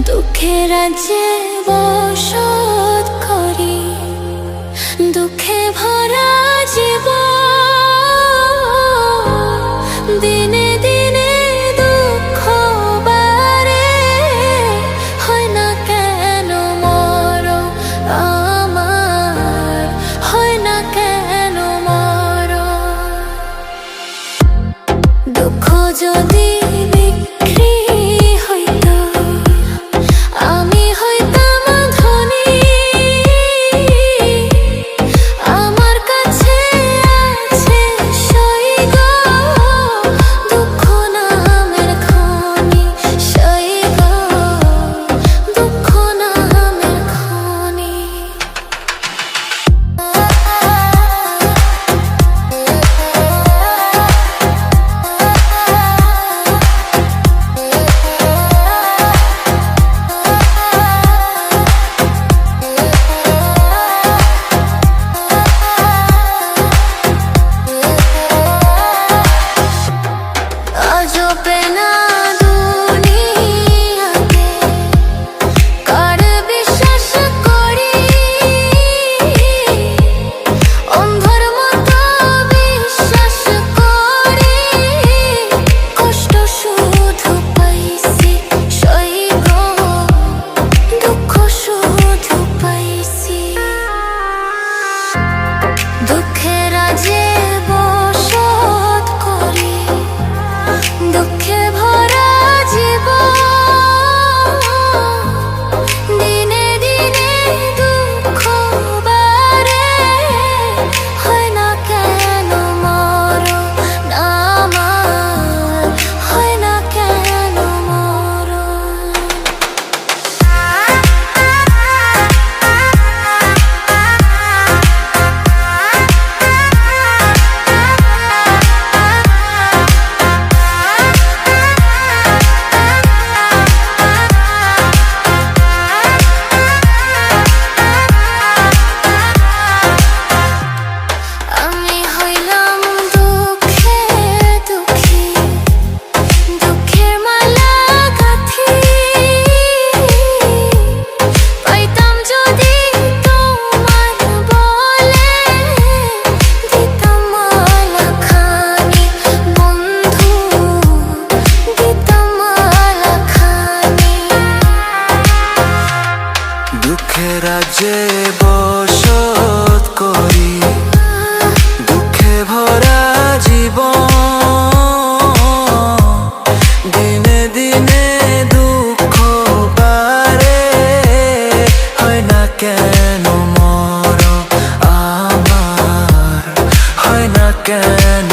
দুঃখের রাজ্যে বসত করি, দুঃখে ভরা জীবন। দিনে দিনে দুঃখ বাড়ে, হয় না কেন মরণ আমার, হয় না কেন মরণ। দুঃখ যদি বিক্রি হইতো, আমি হইতাম ধনী। আমার কাছে আছে সইগ দুঃখ নামের খনি, সইগ দুঃখ নামের খনি। দুঃখের রাজ্যে বসত করি, দুঃখে ভরা জীবন। দিনে দিনে দুঃখ বাড়ে, হয় না কেন মরণ আমার, হয় না কেন মরণ। আমি হইলাম দুঃখে দুঃখী, দুঃখের মালা গাঁথি। পাইতাম যদি তোমার বলে, দিতাম মালা খানি বন্ধু, দিতাম মালা খানি। দুঃখের রাজ্যে বসত করি, দুঃখে ভরা জীবন। দিনে দিনে দুঃখ বাড়ে, হয় না কেন মরণ আমার, হয় না কেন